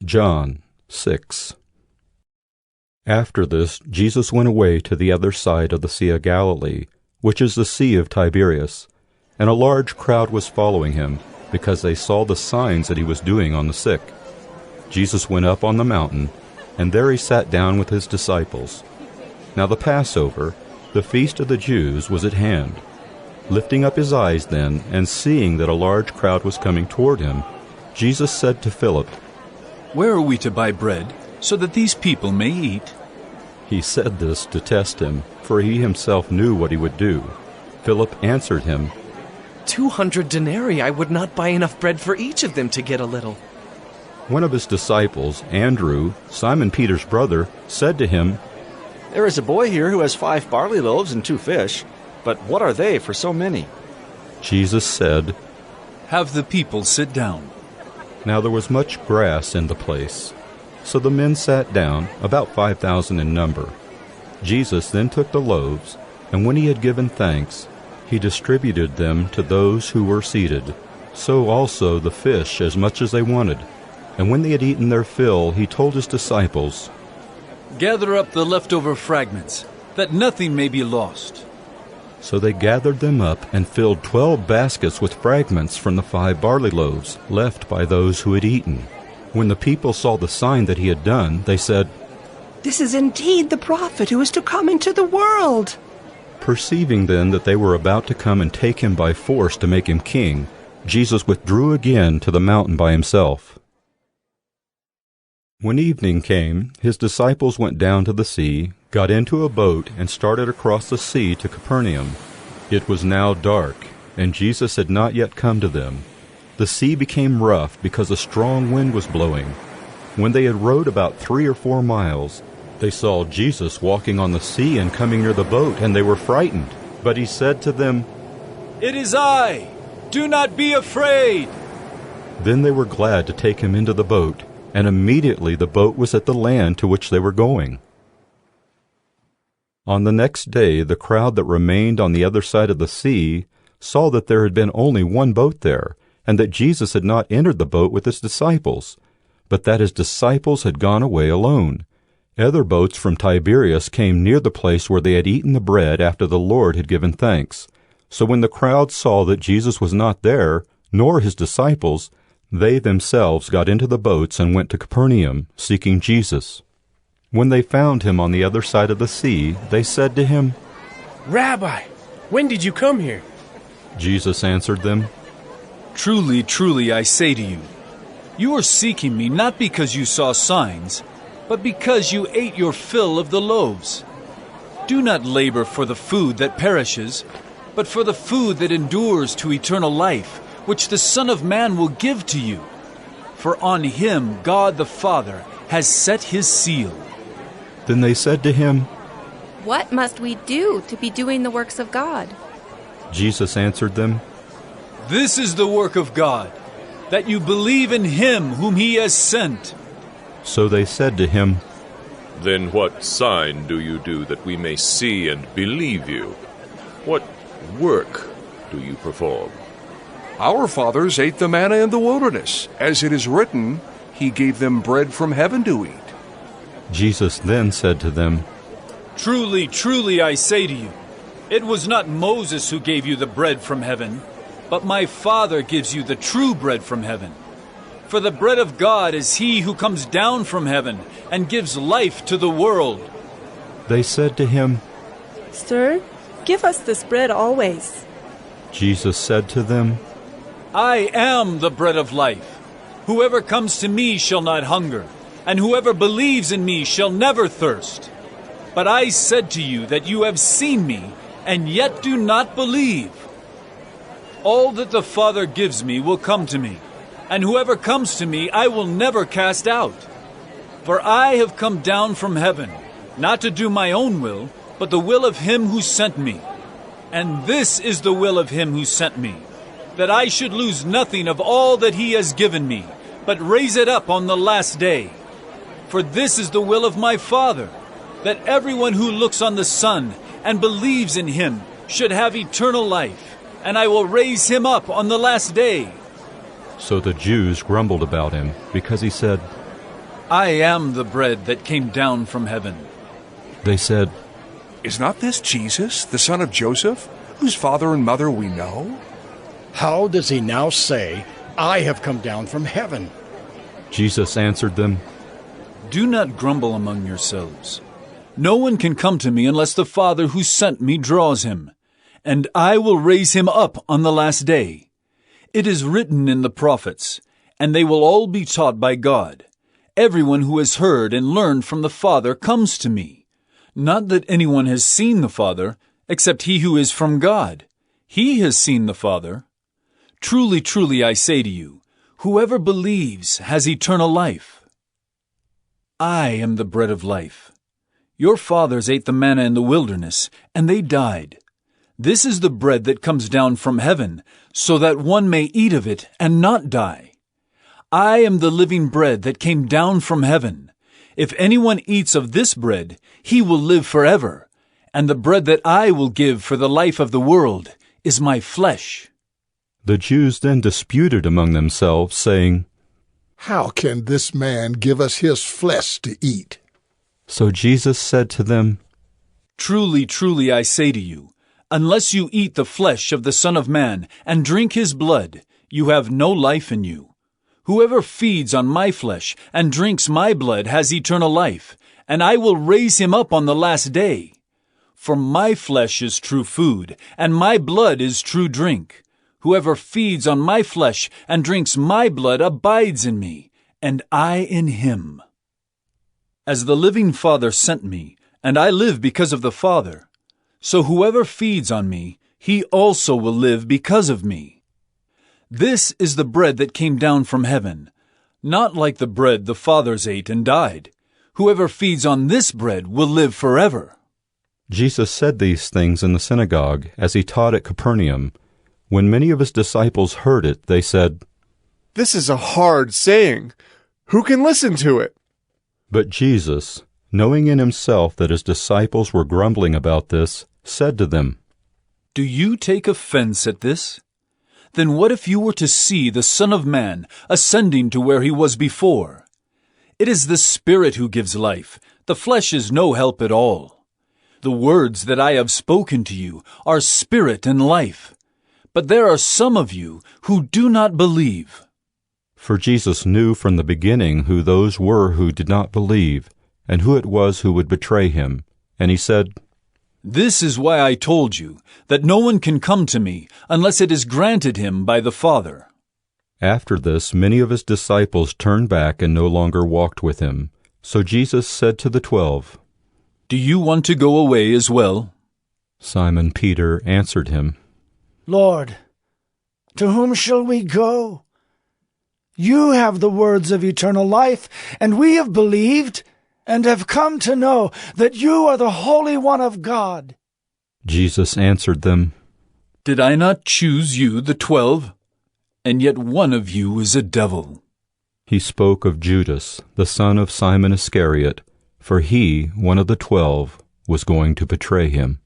John 6. After this, Jesus went away to the other side of the Sea of Galilee, which is the Sea of Tiberias, and a large crowd was following him, because they saw the signs that he was doing on the sick. Jesus went up on the mountain, and there he sat down with his disciples. Now the Passover, the feast of the Jews, was at hand. Lifting up his eyes then, and seeing that a large crowd was coming toward him, Jesus said to Philip, "Where are we to buy bread, so that these people may eat?" He said this to test him, for he himself knew what he would do. Philip answered him, 200 denarii I would not buy enough bread for each of them to get a little. One of his disciples, Andrew, Simon Peter's brother, said to him, "There is a boy here who has 5 barley loaves and 2 fish, but what are they for so many?" Jesus said, "Have the people sit down." Now there was much grass in the place. So the men sat down, about 5,000 in number. Jesus then took the loaves, and when he had given thanks, he distributed them to those who were seated. So also the fish, as much as they wanted. And when they had eaten their fill, he told his disciples, "Gather up the leftover fragments, that nothing may be lost." So they gathered them up and filled 12 baskets with fragments from the 5 barley loaves left by those who had eaten. When the people saw the sign that he had done, they said, "This is indeed the prophet who is to come into the world." Perceiving then that they were about to come and take him by force to make him king, Jesus withdrew again to the mountain by himself. When evening came, his disciples went down to the sea, got into a boat, and started across the sea to Capernaum. It was now dark, and Jesus had not yet come to them. The sea became rough because a strong wind was blowing. When they had rowed about 3 or 4 miles, they saw Jesus walking on the sea and coming near the boat, and they were frightened. But he said to them, "It is I! Do not be afraid!" Then they were glad to take him into the boat, and immediately the boat was at the land to which they were going. On the next day, the crowd that remained on the other side of the sea saw that there had been only one boat there, and that Jesus had not entered the boat with his disciples, but that his disciples had gone away alone. Other boats from Tiberias came near the place where they had eaten the bread after the Lord had given thanks. So when the crowd saw that Jesus was not there, nor his disciples, they themselves got into the boats and went to Capernaum, seeking Jesus. When they found him on the other side of the sea, they said to him, "Rabbi, when did you come here?" Jesus answered them, "Truly, truly, I say to you, you are seeking me not because you saw signs, but because you ate your fill of the loaves. Do not labor for the food that perishes, but for the food that endures to eternal life, which the Son of Man will give to you. For on him God the Father has set his seal." Then they said to him, "What must we do to be doing the works of God?" Jesus answered them, "This is the work of God, that you believe in him whom he has sent." So they said to him, "Then what sign do you do that we may see and believe you? What work do you perform?" "Our fathers ate the manna in the wilderness. As it is written, he gave them bread from heaven to eat." Jesus then said to them, "Truly, truly, I say to you, it was not Moses who gave you the bread from heaven, but my Father gives you the true bread from heaven. For the bread of God is he who comes down from heaven and gives life to the world." They said to him, "Sir, give us this bread always." Jesus said to them, "I am the bread of life. Whoever comes to me shall not hunger, and whoever believes in me shall never thirst. But I said to you that you have seen me, and yet do not believe. All that the Father gives me will come to me, and whoever comes to me I will never cast out. For I have come down from heaven, not to do my own will, but the will of him who sent me. And this is the will of him who sent me, that I should lose nothing of all that he has given me, but raise it up on the last day. For this is the will of my Father, that everyone who looks on the Son and believes in him should have eternal life, and I will raise him up on the last day." So the Jews grumbled about him, because he said, I am the bread that came down from heaven. They said, Is not this Jesus, the son of Joseph, whose father and mother we know? How does he now say, I have come down from heaven? Jesus answered them, Do not grumble among yourselves. No one can come to me unless the Father who sent me draws him, and I will raise him up on the last day. It is written in the prophets, and they will all be taught by God. Everyone who has heard and learned from the Father comes to me. Not that anyone has seen the Father, except he who is from God. He has seen the Father. Truly, truly, I say to you, whoever believes has eternal life. I am the bread of life. Your fathers ate the manna in the wilderness, and they died. This is the bread that comes down from heaven, so that one may eat of it and not die. I am the living bread that came down from heaven. If anyone eats of this bread, he will live forever. And the bread that I will give for the life of the world is my flesh. The Jews then disputed among themselves, saying, How can this man give us his flesh to eat? So Jesus said to them, Truly, truly, I say to you, unless you eat the flesh of the Son of Man and drink his blood, you have no life in you. Whoever feeds on my flesh and drinks my blood has eternal life, and I will raise him up on the last day. For my flesh is true food, and my blood is true drink. Whoever feeds on my flesh and drinks my blood abides in me, and I in him. As the living Father sent me, and I live because of the Father, so whoever feeds on me, he also will live because of me. This is the bread that came down from heaven, not like the bread the fathers ate and died. Whoever feeds on this bread will live forever. Jesus said these things in the synagogue as he taught at Capernaum. When many of his disciples heard it, they said, This is a hard saying. Who can listen to it? But Jesus, knowing in himself that his disciples were grumbling about this, said to them, Do you take offense at this? Then what if you were to see the Son of Man ascending to where he was before? It is the Spirit who gives life. The flesh is no help at all. The words that I have spoken to you are spirit and life. But there are some of you who do not believe. For Jesus knew from the beginning who those were who did not believe, and who it was who would betray him. And he said, This is why I told you that no one can come to me unless it is granted him by the Father. After this, many of his disciples turned back and no longer walked with him. So Jesus said to the 12, Do you want to go away as well? Simon Peter answered him, Lord, to whom shall we go? You have the words of eternal life, and we have believed and have come to know that you are the Holy One of God. Jesus answered them, Did I not choose you, the 12? And yet one of you is a devil. He spoke of Judas, the son of Simon Iscariot, for he, one of the 12, was going to betray him.